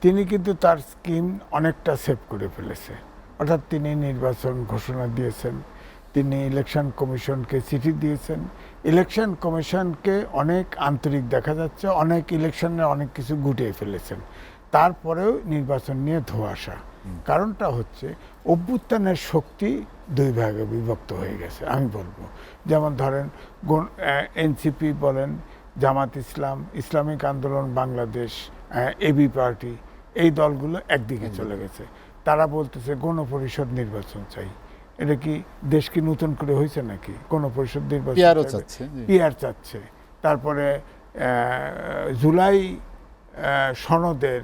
তিনি কিন্তু তার স্কিম অনেকটা সেভ করে ফেলেছে। অর্থাৎ তিনি নির্বাচন ঘোষণা দিয়েছেন, তিনি ইলেকশন কমিশনকে চিঠি দিয়েছেন, ইলেকশন কমিশনকে অনেক আন্তরিক দেখা যাচ্ছে, অনেক ইলেকশনে অনেক কিছু গুটিয়ে ফেলেছেন। তারপরেও নির্বাচন নিয়ে ধোঁয়াশা। কারণটা হচ্ছে অভ্যুত্থানের শক্তি দুই ভাগে বিভক্ত হয়ে গেছে আমি বলবো। যেমন ধরেন এনসিপি বলেন, জামাত ইসলাম, ইসলামিক আন্দোলন বাংলাদেশ, এবি পার্টি, এই দলগুলো একদিকে চলে গেছে। তারা বলতেছে গণপরিষদ নির্বাচন চাই। এটা কি দেশ কি নতুন করে হয়েছে নাকি? গণপরিষদ নির্বাচন পিআর চাচ্ছে। তারপরে জুলাই সনদের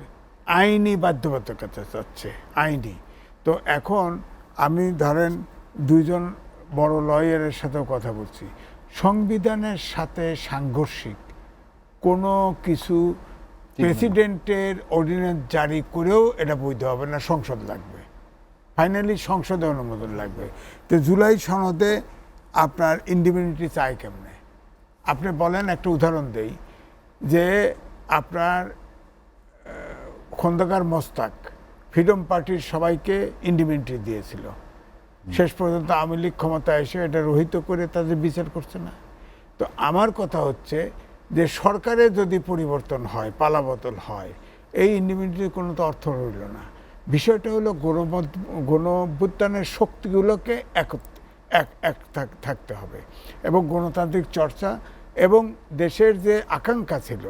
আইনি বাধ্যবাধকতা চাচ্ছে, আইনি। তো এখন আমি ধরেন দুইজন বড় লয়ারের সাথেও কথা বলছি, সংবিধানের সাথে সাংঘর্ষিক কোনো কিছু প্রেসিডেন্টের অর্ডিন্যান্স জারি করেও এটা বৈধ হবে না, সংসদ লাগবে, ফাইনালি সংসদে অনুমোদন লাগবে। তো জুলাই সনদে আপনার ইন্ডিপেন্ডেন্টি চাই কেমনে? আপনি বলেন, একটা উদাহরণ দেই, যে আপনার খন্দকার মোস্তাক ফ্রিডম পার্টির সবাইকে ইন্ডিপেন্ডেন্টি দিয়েছিল, শেষ পর্যন্ত আওয়ামী লীগ ক্ষমতায় এসে এটা রহিত করে তাদের বিচার করছে না। তো আমার কথা হচ্ছে যে সরকারে যদি পরিবর্তন হয়, পালাবদল হয়, এই ইন্ডিপেন্ডেন্টির কোনো তো অর্থ রইল না। বিষয়টা হলো গণঅভ্যুত্থানের শক্তিগুলোকে এক থাকতে হবে এবং গণতান্ত্রিক চর্চা এবং দেশের যে আকাঙ্ক্ষা ছিল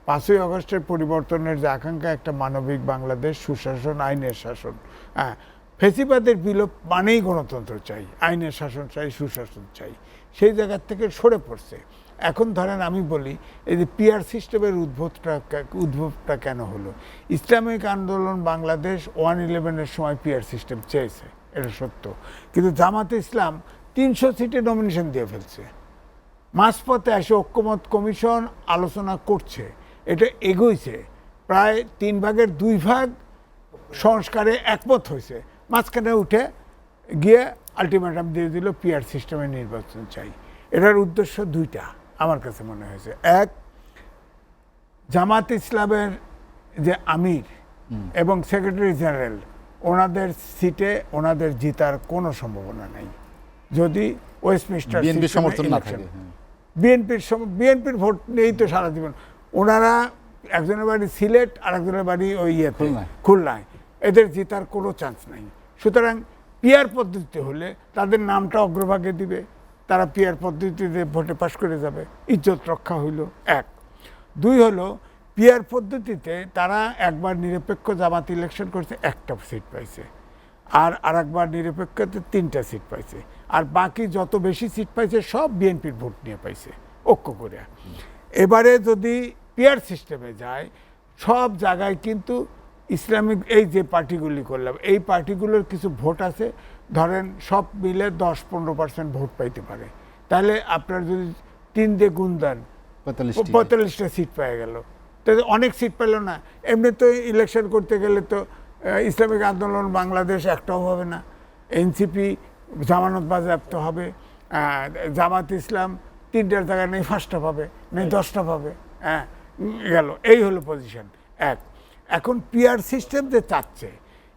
5ই আগস্টের পরিবর্তনের যে আকাঙ্ক্ষা, একটা মানবিক বাংলাদেশ, সুশাসন, আইনের শাসন। হ্যাঁ, ফেসিবাদের বিলোপ মানেই গণতন্ত্র চাই, আইনের শাসন চাই, সুশাসন চাই, সেই জায়গার থেকে সরে পড়ছে। এখন ধরেন আমি বলি, এই যে পিআর সিস্টেমের উদ্ভবটা কেন হলো? ইসলামিক আন্দোলন বাংলাদেশ 111-এর সময় পিআর সিস্টেম চেয়েছে, এটা সত্য, কিন্তু জামাতে ইসলাম 300 সিটে নমিনেশন দিয়ে ফেলছে। মাঝপথে এসে ঐক্যমত কমিশন আলোচনা করছে, এটা এগোইছে, প্রায় 3 ভাগের 2 ভাগ সংস্কারে একমত হয়েছে, মাঝখানে উঠে গিয়ে আলটিমেটাম দিয়ে দিল পিআর সিস্টেমে নির্বাচন চাই। এটার উদ্দেশ্য দুইটা আমার কাছে মনে হয়েছে। এক, জামাত ইসলামের যে আমির এবং সেক্রেটারি জেনারেল, ওনাদের সিটে ওনাদের জিতার কোনো সম্ভাবনা নেই যদি ওয়েস্টমিনিস্টার সমর্থন না থাকে। বিএনপির ভোট নেই তো সারা জীবন। ওনারা একজনের বাড়ি সিলেট আর একজনের বাড়ি ওই খুলনায়, এদের জিতার কোনো চান্স নাই। সুতরাং পিআর পদ্ধতিতে হলে তাদের নামটা অগ্রভাগে দিবে, তারা পিআর পদ্ধতিতে ভোটে পাশ করে যাবে, ইজ্জত রক্ষা হইল এক। 2 হলো, পিআর পদ্ধতিতে তারা একবার নিরপেক্ষ জামাত ইলেকশন করছে, 1টা সিট পাইছে, আর একবার নিরপেক্ষতে 3টা সিট পাইছে, আর বাকি যত বেশি সিট পাইছে সব বিএনপির ভোট নিয়ে পাইছে ঐক্য করে। এবারে যদি পিআর সিস্টেমে যায়, সব জায়গায় কিন্তু ইসলামিক এই যে পার্টিগুলি করলাম, এই পার্টিগুলোর কিছু ভোট আছে, ধরেন সব মিলে 10-15% ভোট পাইতে পারে। তাহলে আপনার যদি 3 দিয়ে গুণ দেন 45টা সিট পেয়ে গেল, তাহলে অনেক সিট পেল না। এমনি তো ইলেকশন করতে গেলে তো ইসলামিক আন্দোলন বাংলাদেশ একটাও হবে না, এনসিপি জামানত বাজেয়াপ্ত হবে, জামাত ইসলাম 3টার জায়গায় নেই 5টা পাবে, নেই 10টা পাবে। হ্যাঁ, গেল, এই হলো পজিশন এক। এখন পিআর সিস্টেম যে চাচ্ছে,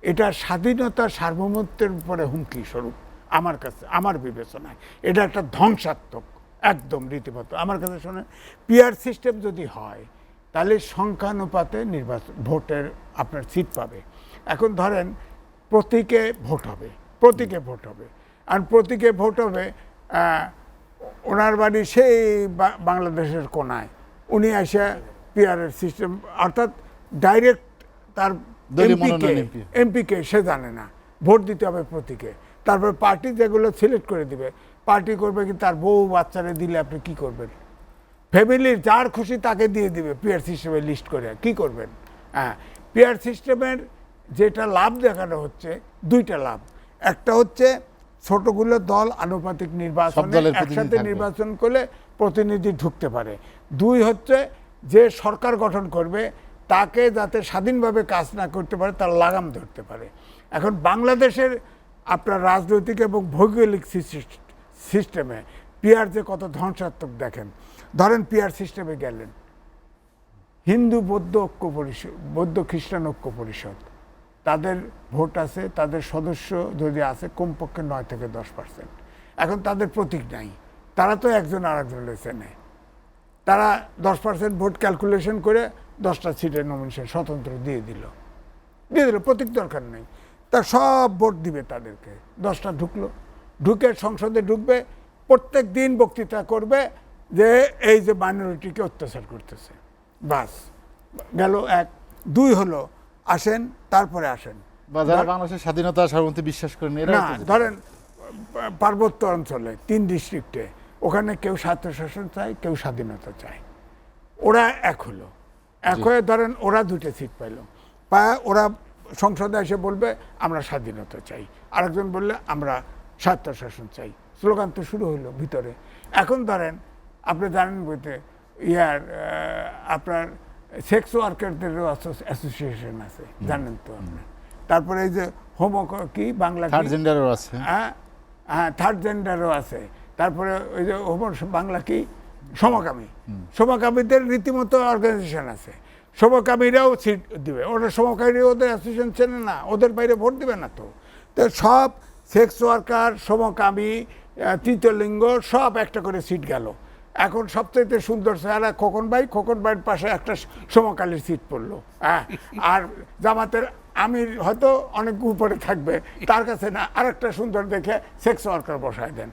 এটা স্বাধীনতা সার্বভৌমত্বের উপরে হুমকি স্বরূপ আমার কাছে, আমার বিবেচনায় এটা একটা ধ্বংসাত্মক, একদম রীতিমতো আমার কাছে। শোনেন, পিআর সিস্টেম যদি হয় তাহলে সংখ্যানুপাতে নির্বাচন ভোটের আপনার সিট পাবে। এখন ধরেন প্রতীকে ভোট হবে, আর প্রতীকে ভোট হবে, ওনার বাড়ি সেই বাংলাদেশের কোনায়, উনি এসে পিআরের সিস্টেম, অর্থাৎ ডাইরেক্ট তার এমপিকে সে জানে না, ভোট দিতে হবে প্রতীকে। তারপর পার্টি যেগুলো সিলেক্ট করে দিবে, পার্টি করবে কি তার বউ বাচ্চারে দিলে আপনি কি করবেন? ফ্যামিলির যার খুশি তাকে দিয়ে দিবে পিআর সিস্টেমে লিস্ট করে, কি করবেন? হ্যাঁ, পিআর সিস্টেমের যেটা লাভ দেখানো হচ্ছে, 2টা লাভ। একটা হচ্ছে ছোটগুলো দল আনুপাতিক নির্বাচন একসাথে নির্বাচন করলে প্রতিনিধি ঢুকতে পারে। 2 হচ্ছে যে সরকার গঠন করবে তাকে যাতে স্বাধীনভাবে কাজ না করতে পারে, তার লাগাম ধরতে পারে। এখন বাংলাদেশের আপনার রাজনৈতিক এবং ভৌগোলিক সিস্টেমে পিআর যে কত ধ্বংসাত্মক দেখেন। ধরেন পিআর সিস্টেমে গেলেন, হিন্দু বৌদ্ধ ঐক্য পরিষদ, বৌদ্ধ খ্রিস্টান ঐক্য পরিষদ, তাদের ভোট আছে, তাদের সদস্য যদি আছে কমপক্ষে 9 থেকে 10%। এখন তাদের প্রতীক নাই, তারা তো একজন আর একজনের চেনে। তারা 10% ভোট ক্যালকুলেশন করে 10টা সিটের নমিনেশন স্বতন্ত্র দিয়ে দিল, প্রতীক দরকার নেই। তা সব ভোট দিবে তাদেরকে, 10টা ঢুকলো, ঢুকে সংসদে ঢুকবে, প্রত্যেক দিন বক্তৃতা করবে যে এই যে মাইনরিটিকে অত্যাচার করতেছে। বাস গেল 1, 2 হলো আসেন, তারপরে আসেন যারা বাংলাদেশের স্বাধীনতা সার্বভৌমত্বে বিশ্বাস করেন এরা না, ধরেন পার্বত্য অঞ্চলে 3 ডিস্ট্রিক্টে, ওখানে কেউ স্বায়ত্তশাসন চায়, কেউ স্বাধীনতা চায়। ওরা এক হলো, এক হয়ে ধরেন ওরা 2টে সিট পাইল, ওরা সংসদে এসে বলবে আমরা স্বাধীনতা চাই, আরেকজন বললে আমরা স্বায়ত্তশাসন চাই। স্লোগান তো শুরু হলো ভিতরে। এখন ধরেন আপনি জানেন বলতে আপনার সেক্স ওয়ার্কারদেরও অ্যাসোসিয়েশন আছে, জানেন তো আপনি। তারপরে এই যে কি বাংলা থার্ড জেন্ডারও আছে, হ্যাঁ থার্ড জেন্ডারও আছে। তারপরে ওই যে বাংলা কি সমকামী, সমকামীদের রীতিমতো অর্গানাইজেশন আছে, সমকামীরাও সিট দিবে। ওরা সমকামী ওদের অ্যাসোসিয়েশন চেনে না, ওদের বাইরে ভোট দিবে না। তো সব সেক্স ওয়ার্কার, সমকামী, তৃতীয় লিঙ্গ সব একটা করে সিট গেল। এখন সবচেয়ে সুন্দর চেহারা খোকন ভাইয়ের পাশে একটা সমকালীর সিট পড়লো। হ্যাঁ, আর জামাতের আমির হয়তো অনেক উপরে থাকবে, তার কাছে না আরেকটা সুন্দর দেখে সেক্স ওয়ার্কার বসায় দেন।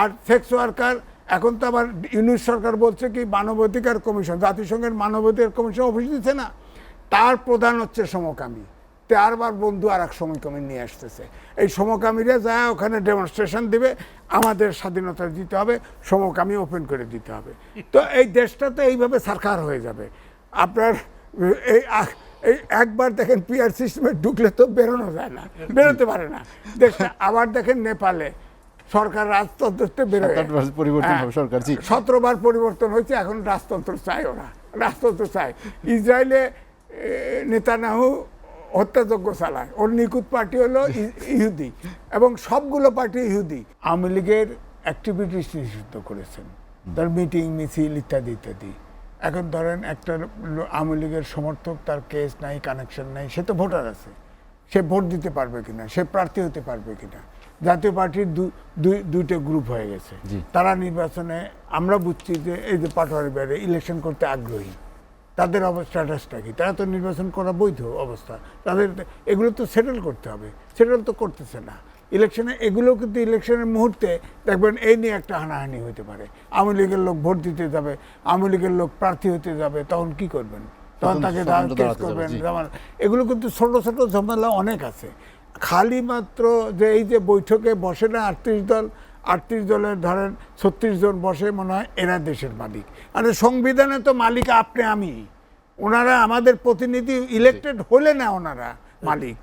আর সেক্স ওয়ার্কার এখন তো আবার ইউনিট সরকার বলছে কি মানবাধিকার কমিশন, জাতিসংঘের মানবাধিকার কমিশন অফিস দিচ্ছে না, তার প্রধান হচ্ছে সমকামী। 4বার বন্ধু আর এক সমকামী নিয়ে আসতেছে। এই সমকামীরা যায় ওখানে ডেমনস্ট্রেশন দিবে, আমাদের স্বাধীনতা দিতে হবে, সমকামী ওপেন করে দিতে হবে। তো এই দেশটা তো এইভাবে সরকার হয়ে যাবে। আপনার এই একবার দেখেন পিআর সিস্টেমে ঢুকলে তো বেরোনো যায় না, বেরোতে পারে না দেশটা। আবার দেখেন নেপালে সরকার রাজতন্ত্রতে বেরোয়, 17 বার পরিবর্তন হয়েছে, এখন রাজতন্ত্র চায়, ওরা রাজতন্ত্র চায়। ইসরায়েলে নেতানিয়াহু হত্যাযজ্ঞ চালায়, ওর নিকুত পার্টি হলো ইহুদি এবং সবগুলো পার্টি ইহুদি। আওয়ামী লীগের অ্যাক্টিভিটিস নিষিদ্ধ করেছেন, তার মিটিং মিছিল ইত্যাদি ইত্যাদি। এখন ধরেন একটা আওয়ামী লীগের সমর্থক, তার কেস নাই, কানেকশন নাই, সে তো ভোটার আছে, সে ভোট দিতে পারবে কিনা, সে প্রার্থী হতে পারবে কিনা। জাতীয় পার্টির 2টে গ্রুপ হয়ে গেছে, তারা নির্বাচনে আমরা বুঝছি যে এই যে পাটোয়ারি বাইরে ইলেকশন করতে আগ্রহী, তাদের স্ট্যাটাসটা কি, তারা তো নির্বাচন করা বৈধ অবস্থা, তাদের এগুলো তো সেটেল করতে হবে, সেটেল তো করতেছে না ইলেকশনে। এগুলো কিন্তু ইলেকশনের মুহূর্তে দেখবেন এই নিয়ে একটা হানাহানি হতে পারে। আওয়ামী লীগের লোক ভোট দিতে যাবে, আওয়ামী লীগের লোক প্রার্থী হতে যাবে, তখন কি করবেন? তখন তাকে কেস করবেন। এগুলো কিন্তু ছোট ছোট ঝামেলা অনেক আছে। খালি মাত্র যে এই যে বৈঠকে বসে না 38 দলের ধরেন 36 জন বসে, মনে হয় এরা দেশের মালিক। আরে সংবিধানে তো মালিক আপনি আমি, ওনারা আমাদের প্রতিনিধি, ইলেক্টেড হলে না ওনারা মালিক।